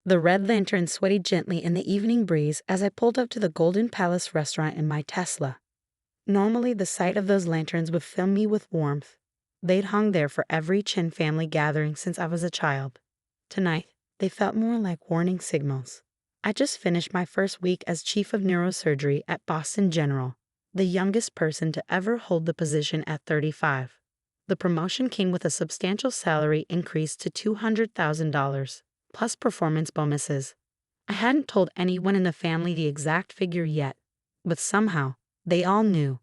The red lantern swayed gently in the evening breeze as I pulled up to the Golden Palace restaurant in my Tesla. Normally, the sight of those lanterns would fill me with warmth. They'd hung there for every Chin family gathering since I was a child. Tonight, they felt more like warning signals. I just finished my first week as chief of neurosurgery at Boston General, the youngest person to ever hold the position at 35. The promotion came with a substantial salary increase to $200,000, plus performance bonuses. I hadn't told anyone in the family the exact figure yet, but somehow, they all knew.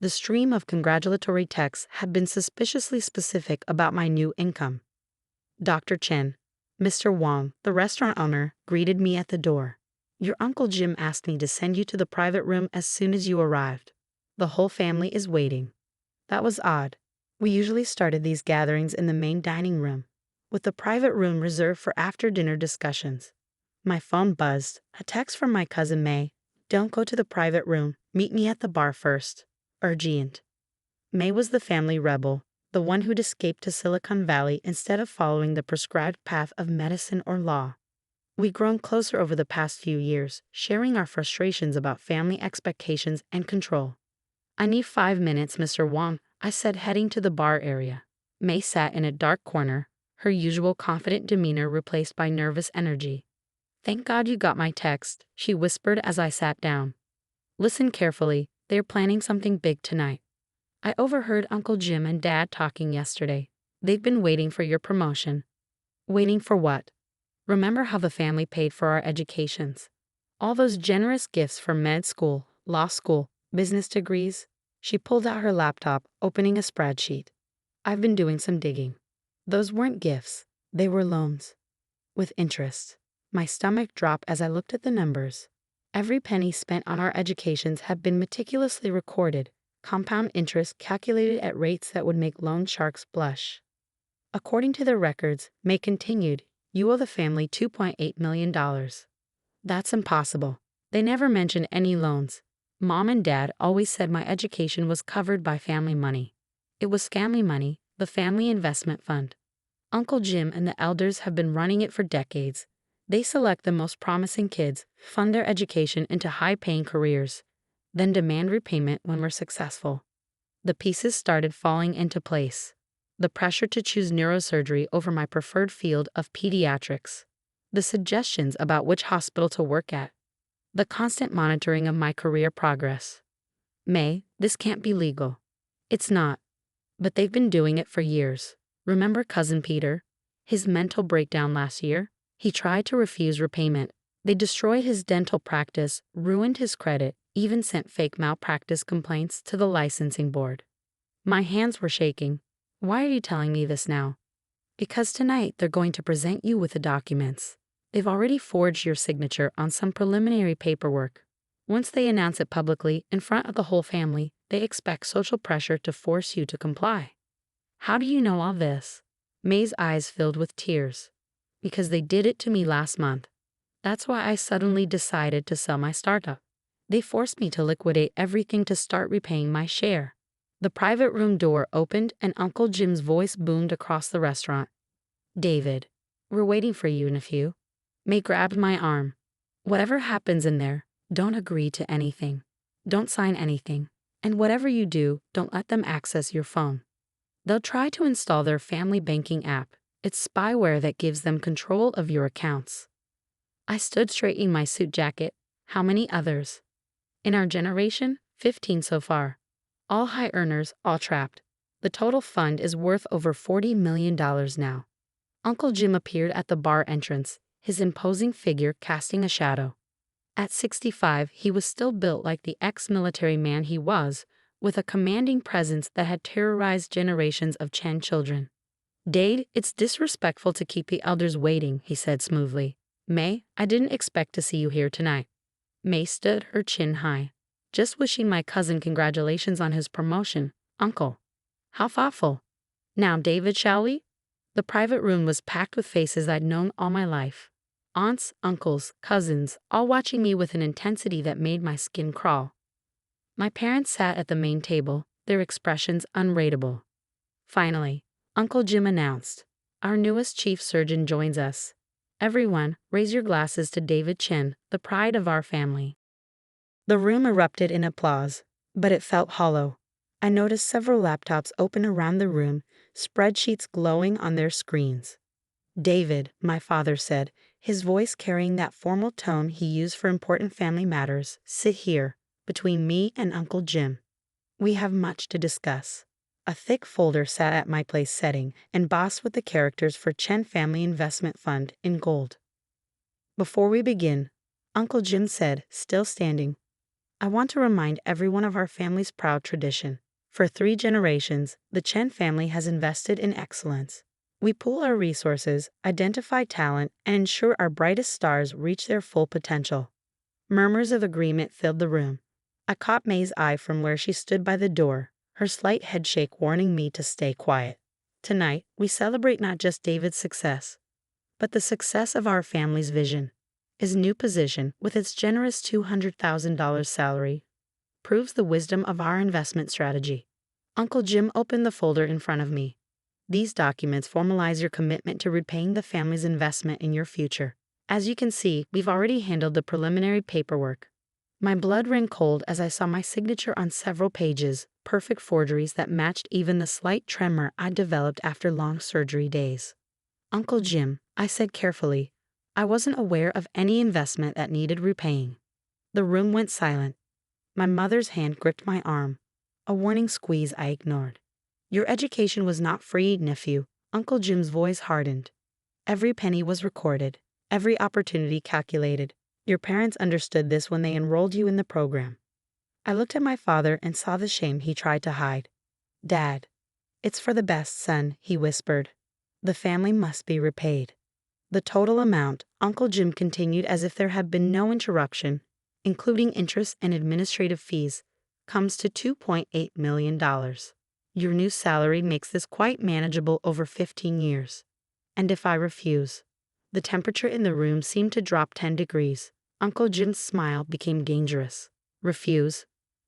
The stream of congratulatory texts had been suspiciously specific about my new income. Dr. Chen, Mr. Wong, the restaurant owner, greeted me at the door. Your Uncle Jim asked me to send you to the private room as soon as you arrived. The whole family is waiting. That was odd. We usually started these gatherings in the main dining room, with the private room reserved for after-dinner discussions. My phone buzzed. A text from my cousin May. Don't go to the private room. Meet me at the bar first. Urgent. May was the family rebel, the one who'd escaped to Silicon Valley instead of following the prescribed path of medicine or law. We'd grown closer over the past few years, sharing our frustrations about family expectations and control. I need 5 minutes, Mr. Wong, I said, heading to the bar area. May sat in a dark corner, her usual confident demeanor replaced by nervous energy. Thank God you got my text, she whispered as I sat down. Listen carefully, they're planning something big tonight. I overheard Uncle Jim and Dad talking yesterday. They've been waiting for your promotion. Waiting for what? Remember how the family paid for our educations? All those generous gifts for med school, law school, business degrees? She pulled out her laptop, opening a spreadsheet. I've been doing some digging. Those weren't gifts. They were loans. With interest. My stomach dropped as I looked at the numbers. Every penny spent on our educations had been meticulously recorded, compound interest calculated at rates that would make loan sharks blush. According to the records, May continued, you owe the family $2.8 million. That's impossible. They never mentioned any loans. Mom and Dad always said my education was covered by family money. It was family money, the family investment fund. Uncle Jim and the elders have been running it for decades. They select the most promising kids, fund their education into high-paying careers, then demand repayment when we're successful. The pieces started falling into place. The pressure to choose neurosurgery over my preferred field of pediatrics. The suggestions about which hospital to work at. The constant monitoring of my career progress. May, this can't be legal. It's not. But they've been doing it for years. Remember Cousin Peter? His mental breakdown last year? He tried to refuse repayment. They destroyed his dental practice, ruined his credit, even sent fake malpractice complaints to the licensing board. My hands were shaking. Why are you telling me this now? Because tonight they're going to present you with the documents. They've already forged your signature on some preliminary paperwork. Once they announce it publicly in front of the whole family, they expect social pressure to force you to comply. How do you know all this? May's eyes filled with tears. Because they did it to me last month. That's why I suddenly decided to sell my startup. They forced me to liquidate everything to start repaying my share. The private room door opened and Uncle Jim's voice boomed across the restaurant. David, we're waiting for you in a few. May grabbed my arm. Whatever happens in there, don't agree to anything. Don't sign anything. And whatever you do, don't let them access your phone. They'll try to install their family banking app. It's spyware that gives them control of your accounts. I stood straightening my suit jacket. How many others? In our generation, 15 so far. All high earners, all trapped. The total fund is worth over $40 million now. Uncle Jim appeared at the bar entrance, his imposing figure casting a shadow. At 65, he was still built like the ex-military man he was, with a commanding presence that had terrorized generations of Chen children. Dade, it's disrespectful to keep the elders waiting, he said smoothly. May, I didn't expect to see you here tonight. May stood, her chin high. Just wishing my cousin congratulations on his promotion, Uncle. How thoughtful. Now, David, shall we? The private room was packed with faces I'd known all my life. Aunts, uncles, cousins, all watching me with an intensity that made my skin crawl. My parents sat at the main table, their expressions unreadable. Finally, Uncle Jim announced, our newest chief surgeon joins us. Everyone, raise your glasses to David Chin, the pride of our family." The room erupted in applause, but it felt hollow. I noticed several laptops open around the room, spreadsheets glowing on their screens. "David," my father said, his voice carrying that formal tone he used for important family matters, "sit here, between me and Uncle Jim. We have much to discuss." A thick folder sat at my place setting, embossed with the characters for Chen Family Investment Fund in gold. "Before we begin," Uncle Jim said, still standing, "I want to remind everyone of our family's proud tradition. For 3 generations, the Chen family has invested in excellence. We pool our resources, identify talent, and ensure our brightest stars reach their full potential." Murmurs of agreement filled the room. I caught May's eye from where she stood by the door, her slight headshake warning me to stay quiet. Tonight, we celebrate not just David's success, but the success of our family's vision. His new position, with its generous $200,000 salary, proves the wisdom of our investment strategy. Uncle Jim opened the folder in front of me. "These documents formalize your commitment to repaying the family's investment in your future. As you can see, we've already handled the preliminary paperwork." My blood ran cold as I saw my signature on several pages, perfect forgeries that matched even the slight tremor I developed after long surgery days. "Uncle Jim," I said carefully, "I wasn't aware of any investment that needed repaying." The room went silent. My mother's hand gripped my arm, a warning squeeze I ignored. "Your education was not free, nephew." Uncle Jim's voice hardened. "Every penny was recorded, every opportunity calculated. Your parents understood this when they enrolled you in the program." I looked at my father and saw the shame he tried to hide. "Dad, it's for the best, son," he whispered. "The family must be repaid." The total amount, Uncle Jim continued as if there had been no interruption, including interest and administrative fees, comes to $2.8 million. Your new salary makes this quite manageable over 15 years. And if I refuse? The temperature in the room seemed to drop 10 degrees. Uncle Jim's smile became dangerous. "Refuse?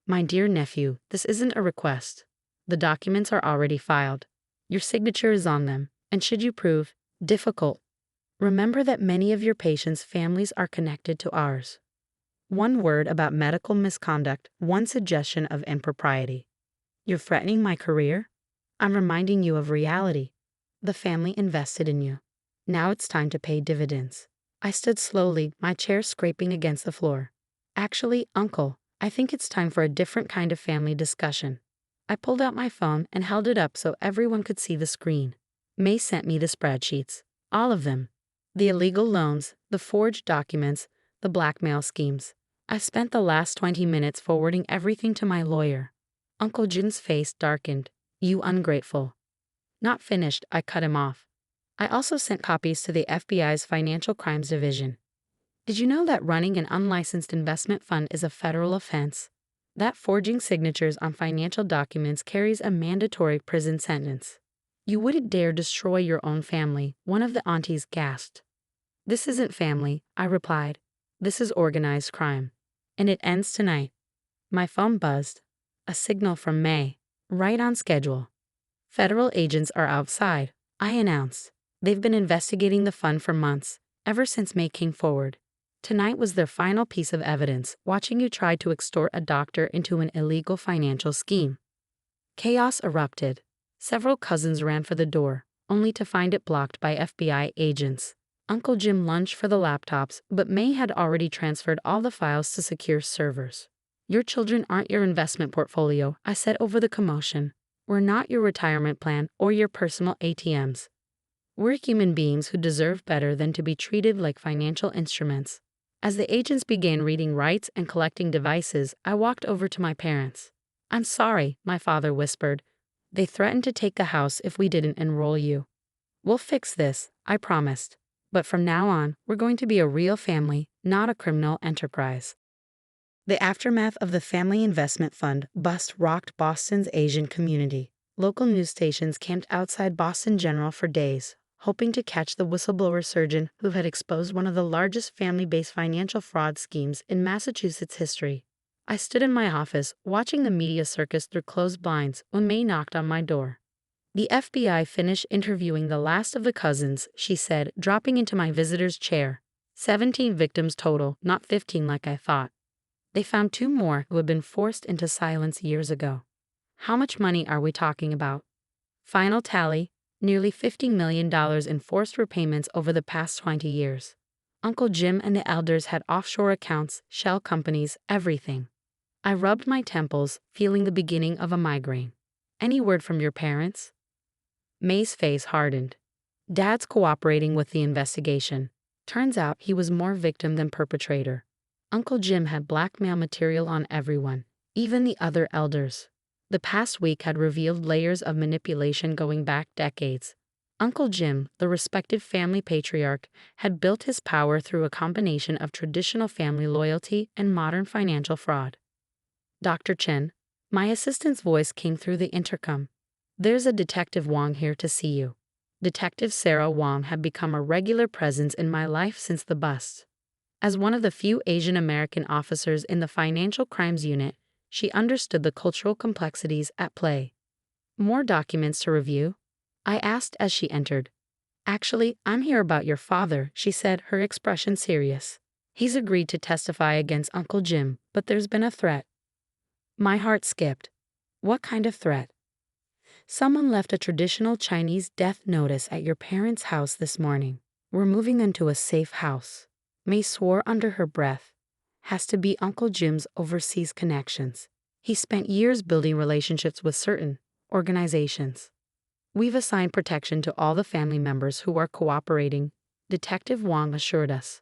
My dear nephew, this isn't a request. The documents are already filed. Your signature is on them, and should you prove difficult, remember that many of your patients' families are connected to ours. One word about medical misconduct, one suggestion of impropriety. You're threatening my career? I'm reminding you of reality. The family invested in you. Now it's time to pay dividends." I stood slowly, my chair scraping against the floor. "Actually, Uncle, I think it's time for a different kind of family discussion." I pulled out my phone and held it up so everyone could see the screen. May sent me the spreadsheets. All of them. The illegal loans, the forged documents, the blackmail schemes. I spent the last 20 minutes forwarding everything to my lawyer. Uncle Jin's face darkened. "You ungrateful." Not finished, I cut him off. "I also sent copies to the FBI's Financial Crimes Division. Did you know that running an unlicensed investment fund is a federal offense? That forging signatures on financial documents carries a mandatory prison sentence. You wouldn't dare destroy your own family," one of the aunties gasped. "This isn't family," I replied. "This is organized crime. And it ends tonight." My phone buzzed. A signal from May. "Right on schedule." "Federal agents are outside," I announced. "They've been investigating the fund for months, ever since May came forward. Tonight was their final piece of evidence, watching you try to extort a doctor into an illegal financial scheme." Chaos erupted. Several cousins ran for the door, only to find it blocked by FBI agents. Uncle Jim lunged for the laptops, but May had already transferred all the files to secure servers. "Your children aren't your investment portfolio," I said over the commotion. "We're not your retirement plan or your personal ATMs. We're human beings who deserve better than to be treated like financial instruments." As the agents began reading rights and collecting devices, I walked over to my parents. "I'm sorry," my father whispered. "They threatened to take the house if we didn't enroll you. We'll fix this," I promised. "But from now on, we're going to be a real family, not a criminal enterprise." The aftermath of the Family Investment Fund bust rocked Boston's Asian community. Local news stations camped outside Boston General for days, hoping to catch the whistleblower surgeon who had exposed one of the largest family-based financial fraud schemes in Massachusetts history. I stood in my office, watching the media circus through closed blinds when May knocked on my door. The FBI finished interviewing the last of the cousins, she said, dropping into my visitor's chair. 17 victims total, not 15 like I thought. They found 2 more who had been forced into silence years ago. How much money are we talking about? Final tally, nearly $50 million in forced repayments over the past 20 years. Uncle Jim and the elders had offshore accounts, shell companies, everything. I rubbed my temples, feeling the beginning of a migraine. Any word from your parents? May's face hardened. Dad's cooperating with the investigation. Turns out he was more victim than perpetrator. Uncle Jim had blackmail material on everyone, even the other elders. The past week had revealed layers of manipulation going back decades. Uncle Jim, the respected family patriarch, had built his power through a combination of traditional family loyalty and modern financial fraud. Dr. Chen, my assistant's voice came through the intercom. There's a Detective Wong here to see you. Detective Sarah Wong had become a regular presence in my life since the bust. As one of the few Asian American officers in the Financial Crimes Unit, she understood the cultural complexities at play. More documents to review? I asked as she entered. Actually, I'm here about your father, she said, her expression serious. He's agreed to testify against Uncle Jim, but there's been a threat. My heart skipped. What kind of threat? Someone left a traditional Chinese death notice at your parents' house this morning. We're moving into a safe house. May swore under her breath. Has to be Uncle Jim's overseas connections. He spent years building relationships with certain organizations. We've assigned protection to all the family members who are cooperating, Detective Wong assured us.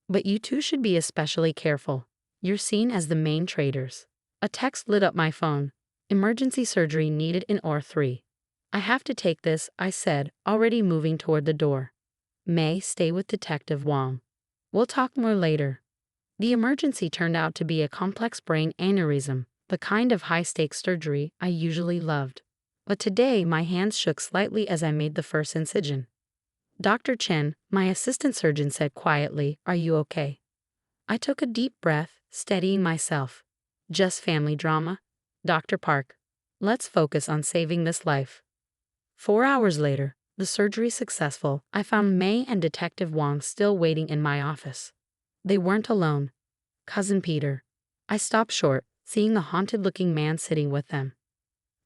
But you two should be especially careful. You're seen as the main traitors. A text lit up my phone. Emergency surgery needed in OR3. I have to take this, I said, already moving toward the door. May, stay with Detective Wong. We'll talk more later. The emergency turned out to be a complex brain aneurysm, the kind of high-stakes surgery I usually loved. But today my hands shook slightly as I made the first incision. Dr. Chen, my assistant surgeon, said quietly, "Are you okay?" I took a deep breath, steadying myself. Just family drama? Dr. Park, let's focus on saving this life. 4 hours later, the surgery successful, I found May and Detective Wong still waiting in my office. They weren't alone. Cousin Peter. I stopped short, seeing the haunted-looking man sitting with them.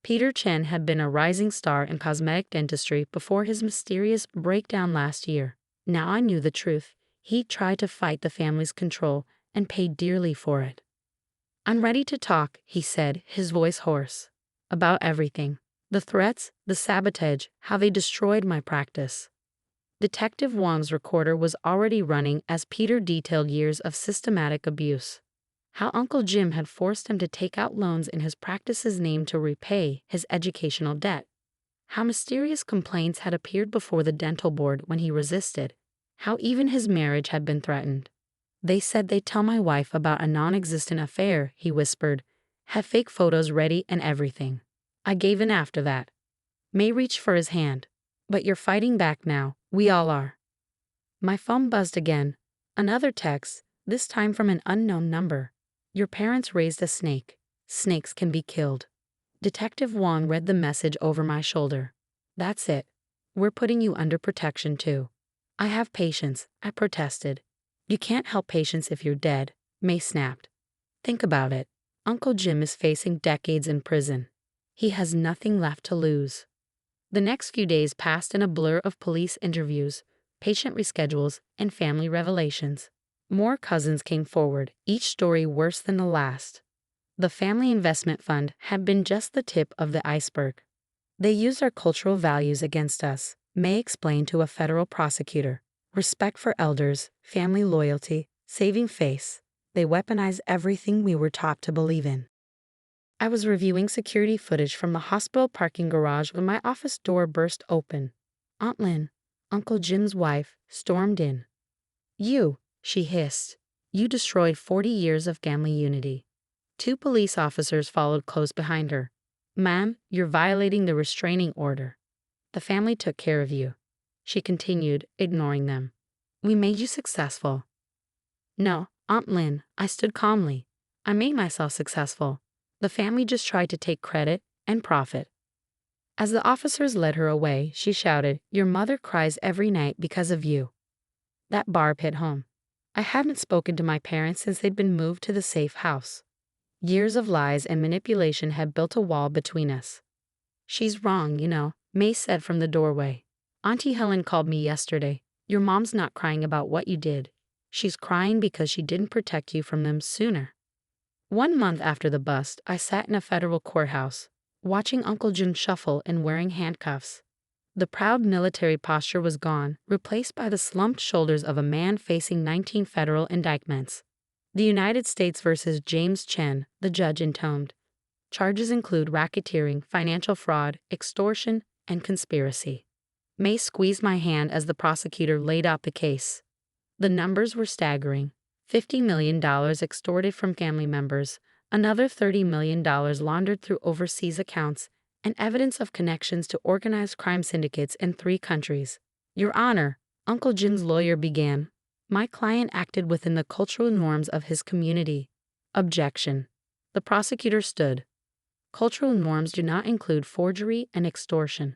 Peter Chen had been a rising star in cosmetic dentistry before his mysterious breakdown last year. Now I knew the truth. He tried to fight the family's control and paid dearly for it. I'm ready to talk, he said, his voice hoarse. About everything. The threats, the sabotage, how they destroyed my practice. Detective Wong's recorder was already running as Peter detailed years of systematic abuse. How Uncle Jim had forced him to take out loans in his practice's name to repay his educational debt. How mysterious complaints had appeared before the dental board when he resisted. How even his marriage had been threatened. They said they'd tell my wife about a non-existent affair, he whispered. Have fake photos ready and everything. I gave in after that. May reached for his hand. But you're fighting back now. We all are. My phone buzzed again. Another text, this time from an unknown number. Your parents raised a snake. Snakes can be killed. Detective Wong read the message over my shoulder. That's it. We're putting you under protection too. I have patience, I protested. You can't help patients if you're dead, May snapped. Think about it. Uncle Jim is facing decades in prison. He has nothing left to lose. The next few days passed in a blur of police interviews, patient reschedules, and family revelations. More cousins came forward, each story worse than the last. The family investment fund had been just the tip of the iceberg. They used our cultural values against us, May explained to a federal prosecutor. Respect for elders, family loyalty, saving face. They weaponized everything we were taught to believe in. I was reviewing security footage from the hospital parking garage when my office door burst open. Aunt Lynn, Uncle Jim's wife, stormed in. You, she hissed. You destroyed 40 years of family unity. 2 police officers followed close behind her. Ma'am, you're violating the restraining order. The family took care of you. She continued, ignoring them. We made you successful. No, Aunt Lynn, I stood calmly. I made myself successful. The family just tried to take credit and profit. As the officers led her away, she shouted, "Your mother cries every night because of you." That barb hit home. I hadn't spoken to my parents since they'd been moved to the safe house. Years of lies and manipulation had built a wall between us. "She's wrong, May said from the doorway. "Auntie Helen called me yesterday. Your mom's not crying about what you did. She's crying because she didn't protect you from them sooner." 1 month after the bust, I sat in a federal courthouse, watching Uncle Jim shuffle and wearing handcuffs. The proud military posture was gone, replaced by the slumped shoulders of a man facing 19 federal indictments. The United States versus James Chen, the judge intoned. Charges include racketeering, financial fraud, extortion, and conspiracy. May squeezed my hand as the prosecutor laid out the case. The numbers were staggering. $50 million extorted from family members, another $30 million laundered through overseas accounts, and evidence of connections to organized crime syndicates in 3 countries. "Your Honor," Uncle Jim's lawyer began, "my client acted within the cultural norms of his community." Objection. The prosecutor stood. "Cultural norms do not include forgery and extortion."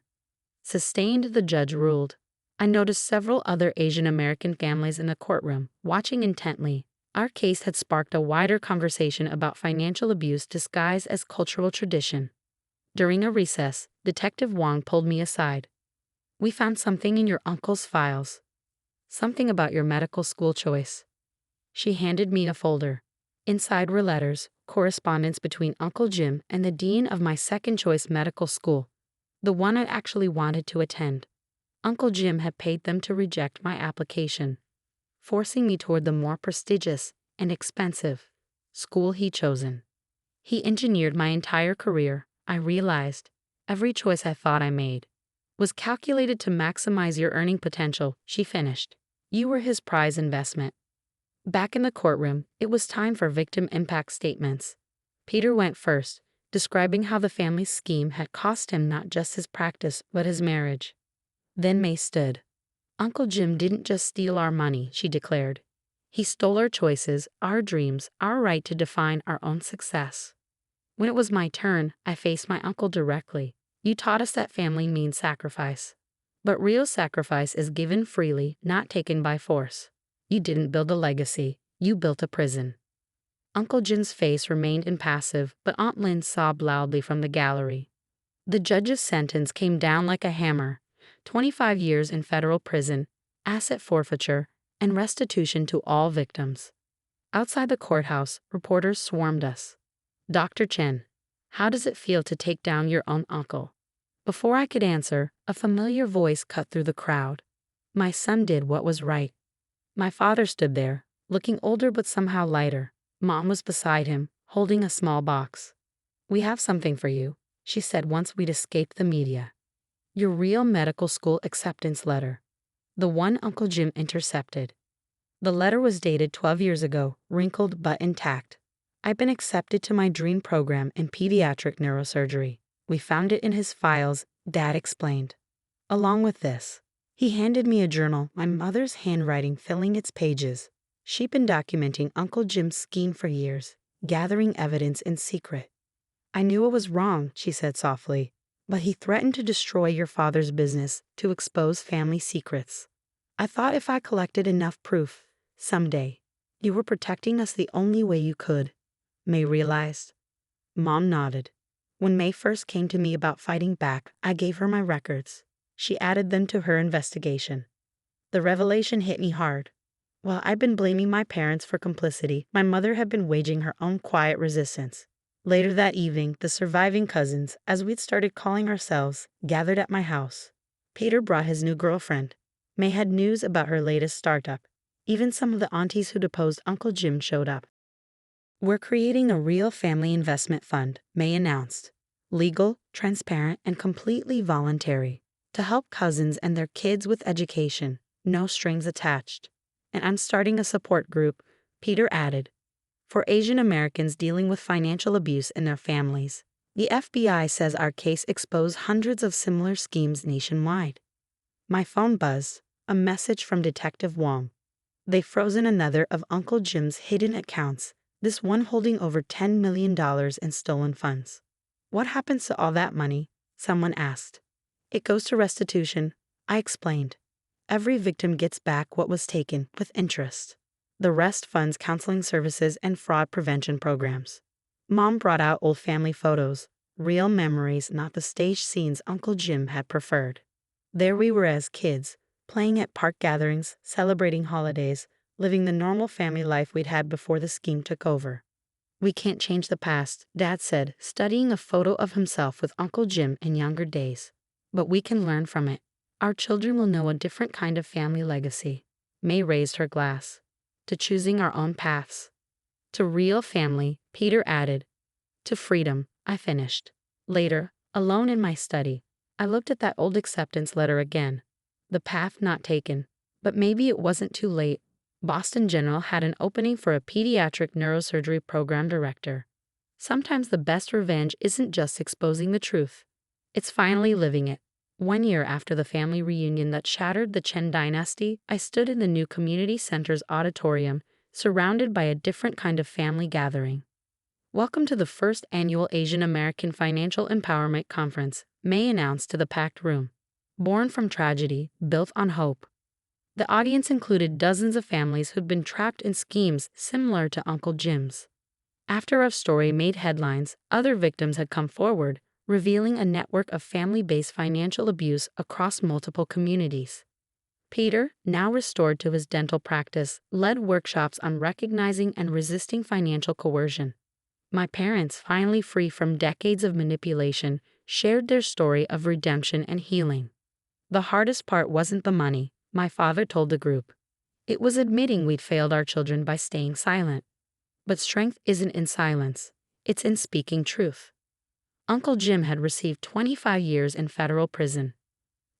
Sustained, the judge ruled. I noticed several other Asian American families in the courtroom, watching intently. Our case had sparked a wider conversation about financial abuse disguised as cultural tradition. During a recess, Detective Wong pulled me aside. "We found something in your uncle's files. Something about your medical school choice." She handed me a folder. Inside were letters, correspondence between Uncle Jim and the dean of my second-choice medical school, the one I actually wanted to attend. Uncle Jim had paid them to reject my application, forcing me toward the more prestigious and expensive school he'd chosen. He engineered my entire career, I realized. Every choice I thought I made was calculated to maximize your earning potential, she finished. You were his prize investment. Back in the courtroom, it was time for victim impact statements. Peter went first, describing how the family's scheme had cost him not just his practice but his marriage. Then May stood. "Uncle Jim didn't just steal our money," she declared. "He stole our choices, our dreams, our right to define our own success." When it was my turn, I faced my uncle directly. "You taught us that family means sacrifice. But real sacrifice is given freely, not taken by force. You didn't build a legacy, you built a prison." Uncle Jim's face remained impassive, but Aunt Lynn sobbed loudly from the gallery. The judge's sentence came down like a hammer. 25 years in federal prison, asset forfeiture, and restitution to all victims. Outside the courthouse, reporters swarmed us. "Dr. Chen, how does it feel to take down your own uncle?" Before I could answer, a familiar voice cut through the crowd. "My son did what was right." My father stood there, looking older but somehow lighter. Mom was beside him, holding a small box. "We have something for you," she said once we'd escaped the media. "Your real medical school acceptance letter. The one Uncle Jim intercepted." The letter was dated 12 years ago, wrinkled but intact. "I've been accepted to my dream program in pediatric neurosurgery. We found it in his files," Dad explained. "Along with this." He handed me a journal, my mother's handwriting filling its pages. She'd been documenting Uncle Jim's scheme for years, gathering evidence in secret. "I knew it was wrong," she said softly, "but he threatened to destroy your father's business, to expose family secrets. I thought if I collected enough proof, someday, you were protecting us the only way you could." May realized. Mom nodded. "When May first came to me about fighting back, I gave her my records. She added them to her investigation. The revelation hit me hard. While I'd been blaming my parents for complicity, my mother had been waging her own quiet resistance. Later that evening, the surviving cousins, as we'd started calling ourselves, gathered at my house. Peter brought his new girlfriend. May had news about her latest startup. Even some of the aunties who deposed Uncle Jim showed up. "We're creating a real family investment fund," May announced. "Legal, transparent, and completely voluntary. To help cousins and their kids with education, no strings attached. And I'm starting a support group," Peter added, "for Asian Americans dealing with financial abuse in their families. The FBI says our case exposed hundreds of similar schemes nationwide." My phone buzzed, a message from Detective Wong. They've frozen another of Uncle Jim's hidden accounts, this one holding over $10 million in stolen funds. "What happens to all that money?" someone asked. It goes to restitution, I explained. Every victim gets back what was taken, with interest. The rest funds counseling services and fraud prevention programs. Mom brought out old family photos, real memories, not the staged scenes Uncle Jim had preferred. There we were as kids, playing at park gatherings, celebrating holidays, living the normal family life we'd had before the scheme took over. We can't change the past, Dad said, studying a photo of himself with Uncle Jim in younger days. But we can learn from it. Our children will know a different kind of family legacy. May raised her glass. To choosing our own paths. To real family, Peter added. To freedom, I finished. Later, alone in my study, I looked at that old acceptance letter again. The path not taken. But maybe it wasn't too late. Boston General had an opening for a pediatric neurosurgery program director. Sometimes the best revenge isn't just exposing the truth. It's finally living it. 1 year after the family reunion that shattered the Chen dynasty, I stood in the new community center's auditorium, surrounded by a different kind of family gathering. Welcome to the first annual Asian American Financial Empowerment Conference, May announced to the packed room. Born from tragedy, built on hope. The audience included dozens of families who'd been trapped in schemes similar to Uncle Jim's. After our story made headlines, other victims had come forward, revealing a network of family-based financial abuse across multiple communities. Peter, now restored to his dental practice, led workshops on recognizing and resisting financial coercion. My parents, finally free from decades of manipulation, shared their story of redemption and healing. The hardest part wasn't the money, my father told the group. It was admitting we'd failed our children by staying silent. But strength isn't in silence, it's in speaking truth. Uncle Jim had received 25 years in federal prison.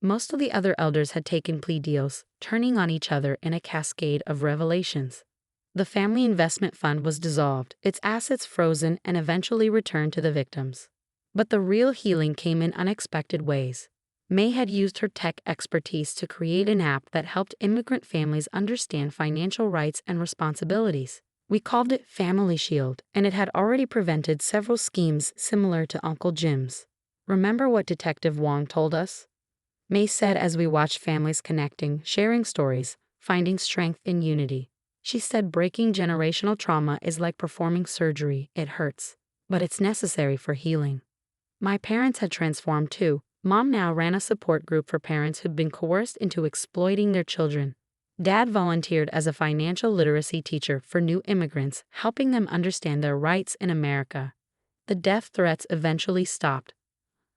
Most of the other elders had taken plea deals, turning on each other in a cascade of revelations. The family investment fund was dissolved, its assets frozen and eventually returned to the victims. But the real healing came in unexpected ways. May had used her tech expertise to create an app that helped immigrant families understand financial rights and responsibilities. We called it Family Shield, and it had already prevented several schemes similar to Uncle Jim's. Remember what Detective Wong told us? May said as we watched families connecting, sharing stories, finding strength in unity. She said breaking generational trauma is like performing surgery, it hurts, but it's necessary for healing. My parents had transformed too. Mom now ran a support group for parents who'd been coerced into exploiting their children. Dad volunteered as a financial literacy teacher for new immigrants, helping them understand their rights in America. The death threats eventually stopped.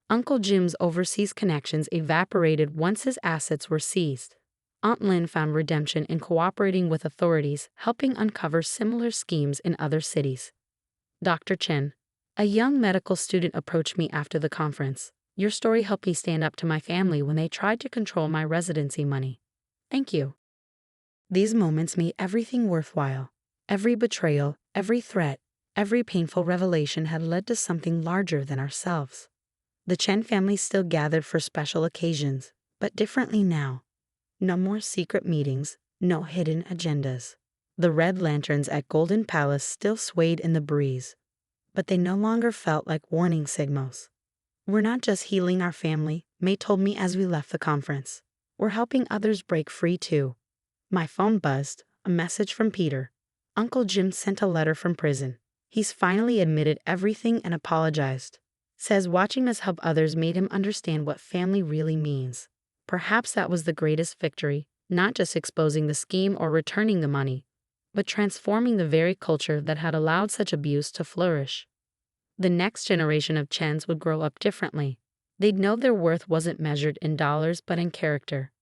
Uncle Jim's overseas connections evaporated once his assets were seized. Aunt Lynn found redemption in cooperating with authorities, helping uncover similar schemes in other cities. Dr. Chen, a young medical student, approached me after the conference. Your story helped me stand up to my family when they tried to control my residency money. Thank you. These moments made everything worthwhile. Every betrayal, every threat, every painful revelation had led to something larger than ourselves. The Chen family still gathered for special occasions, but differently now. No more secret meetings, no hidden agendas. The red lanterns at Golden Palace still swayed in the breeze, but they no longer felt like warning signals. We're not just healing our family, May told me as we left the conference. We're helping others break free too. My phone buzzed, a message from Peter. Uncle Jim sent a letter from prison. He's finally admitted everything and apologized. Says watching us help others made him understand what family really means. Perhaps that was the greatest victory, not just exposing the scheme or returning the money, but transforming the very culture that had allowed such abuse to flourish. The next generation of Chens would grow up differently. They'd know their worth wasn't measured in dollars but in character.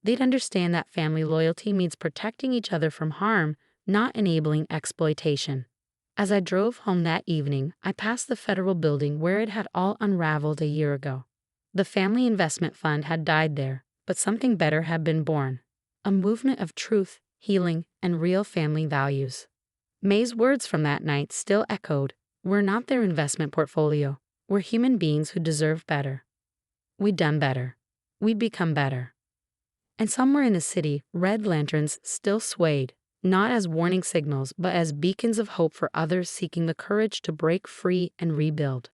They'd understand that family loyalty means protecting each other from harm, not enabling exploitation. As I drove home that evening, I passed the federal building where it had all unraveled a year ago. The family investment fund had died there, but something better had been born. A movement of truth, healing, and real family values. May's words from that night still echoed. We're not their investment portfolio. We're human beings who deserve better. We'd done better. We'd become better. And somewhere in the city, red lanterns still swayed, not as warning signals but as beacons of hope for others seeking the courage to break free and rebuild.